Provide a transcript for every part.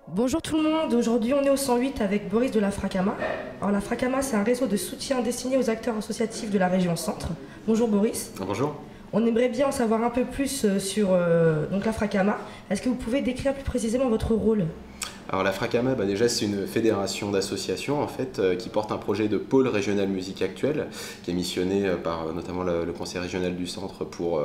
Bonjour tout le monde, aujourd'hui on est au 108 avec Boris de la Fracama. Alors la Fracama, c'est un réseau de soutien destiné aux acteurs associatifs de la région Centre. Bonjour Boris. Bonjour. On aimerait bien en savoir un peu plus sur donc la Fracama. Est-ce que vous pouvez décrire plus précisément votre rôle ? Alors la Fracama, déjà c'est une fédération d'associations en fait qui porte un projet de pôle régional musique actuelle qui est missionné par notamment le conseil régional du centre pour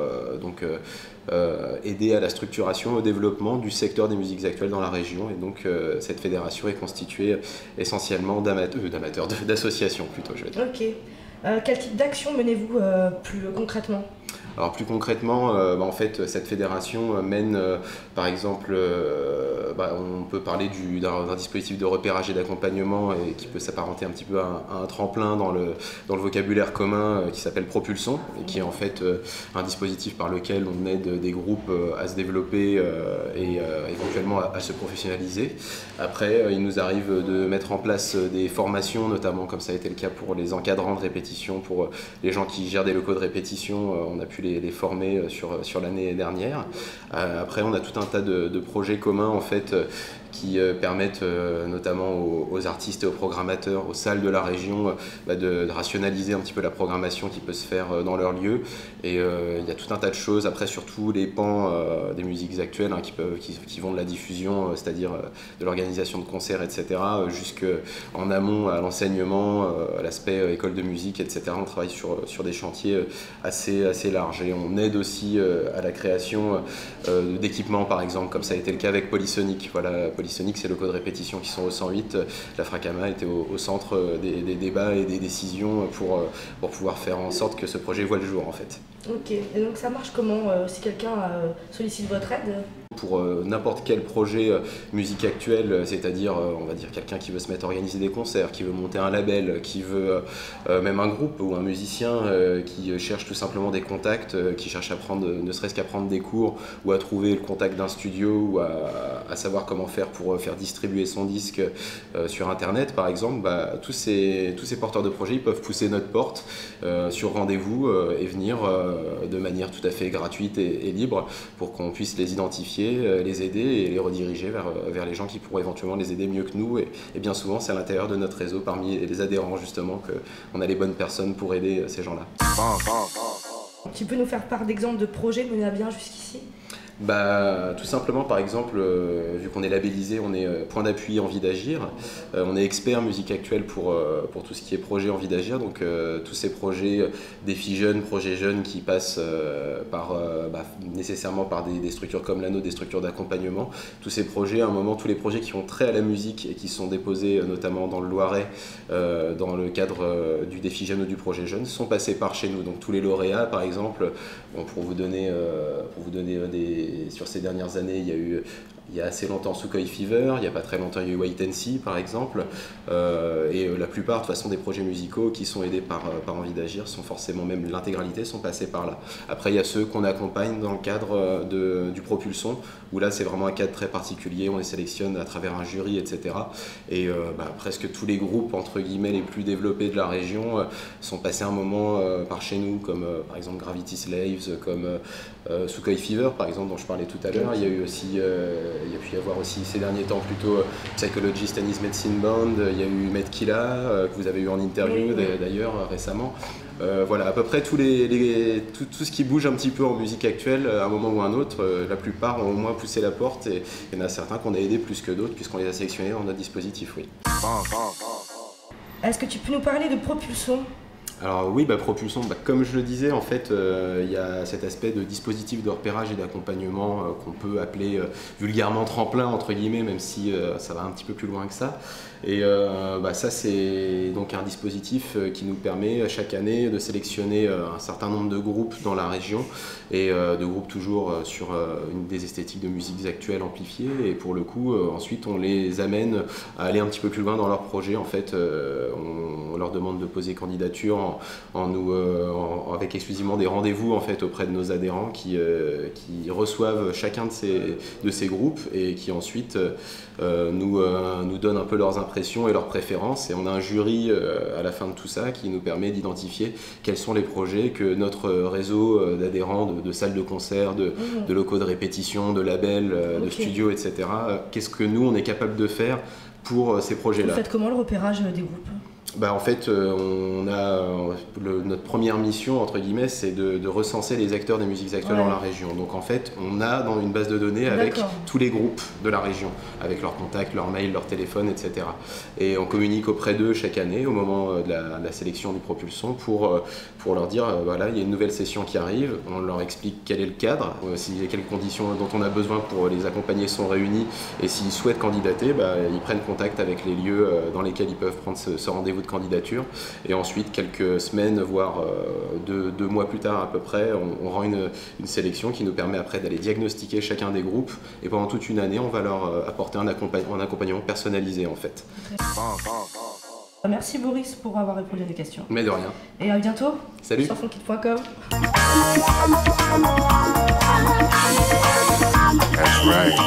aider à la structuration, au développement du secteur des musiques actuelles dans la région. Et donc cette fédération est constituée essentiellement d'associations plutôt, je veux dire. Ok. Quel type d'action menez-vous plus concrètement ? Alors plus concrètement, en fait, cette fédération mène, par exemple, on peut parler d'un dispositif de repérage et d'accompagnement et qui peut s'apparenter un petit peu à un tremplin dans le vocabulaire commun qui s'appelle Propulson et qui est en fait un dispositif par lequel on aide des groupes à se développer et éventuellement à se professionnaliser. Après, il nous arrive de mettre en place des formations, notamment comme ça a été le cas pour les encadrants de répétition, pour les gens qui gèrent des locaux de répétition, on a pu les former sur l'année dernière. Après, on a tout un tas de projets communs en fait qui permettent notamment aux artistes et aux programmateurs, aux salles de la région, de rationaliser un petit peu la programmation qui peut se faire dans leur lieu. Et il y a tout un tas de choses, après surtout les pans des musiques actuelles qui vont de la diffusion, c'est-à-dire de l'organisation de concerts, etc., jusqu'en amont à l'enseignement, à l'aspect école de musique, etc. On travaille sur des chantiers assez larges. Et on aide aussi à la création d'équipements, par exemple, comme ça a été le cas avec Polysonic. Voilà, Polysonic, c'est le locaux de répétition qui sont au 108. La Fracama était au centre des débats et des décisions pour pouvoir faire en sorte que ce projet voit le jour, en fait. Ok, et donc ça marche comment si quelqu'un sollicite votre aide ? Pour n'importe quel projet musique actuelle, c'est-à-dire on va dire quelqu'un qui veut se mettre à organiser des concerts, qui veut monter un label, qui veut même un groupe ou un musicien qui cherche tout simplement des contacts, qui cherche à prendre, ne serait-ce qu'à prendre des cours ou à trouver le contact d'un studio ou à savoir comment faire pour faire distribuer son disque sur internet par exemple, tous ces porteurs de projets ils peuvent pousser notre porte sur rendez-vous et venir de manière tout à fait gratuite et libre pour qu'on puisse les identifier, les aider et les rediriger vers les gens qui pourraient éventuellement les aider mieux que nous. Et bien souvent, c'est à l'intérieur de notre réseau, parmi les adhérents justement, qu'on a les bonnes personnes pour aider ces gens-là. Tu peux nous faire part d'exemples de projets menés à bien jusqu'ici ? Tout simplement, par exemple, vu qu'on est labellisé, on est point d'appui Envie d'agir. On est expert musique actuelle pour tout ce qui est projet Envie d'agir. Donc tous ces projets, défis jeunes, projets jeunes qui passent nécessairement par des structures comme la nôtre, des structures d'accompagnement. Tous ces projets, à un moment, tous les projets qui ont trait à la musique et qui sont déposés notamment dans le Loiret, dans le cadre du défi jeune ou du projet jeune, sont passés par chez nous. Donc tous les lauréats, par exemple, pour vous donner sur ces dernières années, il y a assez longtemps Sukhoi Fever, il n'y a pas très longtemps il y a eu Wait and See par exemple, et la plupart de toute façon des projets musicaux qui sont aidés par Envie d'agir sont forcément, même l'intégralité, sont passés par là. Après il y a ceux qu'on accompagne dans le cadre du Propulson, où là c'est vraiment un cadre très particulier, on les sélectionne à travers un jury, etc. Et presque tous les groupes entre guillemets les plus développés de la région sont passés un moment par chez nous, comme par exemple Gravity Slaves, comme Sukhoi Fever par exemple dont je parlais tout à l'heure. Il y a eu aussi il y a pu y avoir aussi ces derniers temps plutôt Psychologist and His Medicine Band, il y a eu Medkilla que vous avez eu en interview d'ailleurs récemment. Voilà, à peu près tout ce qui bouge un petit peu en musique actuelle, à un moment ou à un autre, la plupart ont au moins poussé la porte et il y en a certains qu'on a aidés plus que d'autres puisqu'on les a sélectionnés dans notre dispositif, oui. Est-ce que tu peux nous parler de Propulson ? Alors oui, Propulson, comme je le disais, en fait, il y a cet aspect de dispositif de repérage et d'accompagnement qu'on peut appeler vulgairement tremplin, entre guillemets, même si ça va un petit peu plus loin que ça. Et ça, c'est donc un dispositif qui nous permet chaque année de sélectionner un certain nombre de groupes dans la région et de groupes toujours sur des esthétiques de musiques actuelles amplifiées. Et pour le coup, ensuite, on les amène à aller un petit peu plus loin dans leur projet. En fait, on leur demande de poser candidature avec exclusivement des rendez-vous en fait, auprès de nos adhérents qui reçoivent chacun de ces groupes et qui ensuite nous donnent un peu leurs impressions impressions et leurs préférences. Et on a un jury à la fin de tout ça qui nous permet d'identifier quels sont les projets que notre réseau d'adhérents, de salles de concert, de locaux de répétition, de labels, de studios, etc. Qu'est-ce que nous, on est capable de faire pour ces projets-là. Vous faites comment le repérage des groupes ? En fait, notre première mission, entre guillemets, c'est de recenser les acteurs des musiques actuelles dans la région. Donc en fait, on a dans une base de données avec tous les groupes de la région, avec leurs contacts, leurs mails, leurs téléphones, etc. Et on communique auprès d'eux chaque année au moment de la sélection du Propulson pour leur dire, voilà, il y a une nouvelle session qui arrive, on leur explique quel est le cadre, quelles conditions dont on a besoin pour les accompagner sont réunies, et s'ils souhaitent candidater, ils prennent contact avec les lieux dans lesquels ils peuvent prendre ce rendez-vous de candidature, et ensuite quelques semaines voire 2 mois plus tard à peu près on rend une sélection qui nous permet après d'aller diagnostiquer chacun des groupes, et pendant toute une année on va leur apporter un accompagnement personnalisé en fait. Merci Boris pour avoir répondu à des questions. Mais de rien. Et à bientôt. Salut. Sur funkit.com. That's right.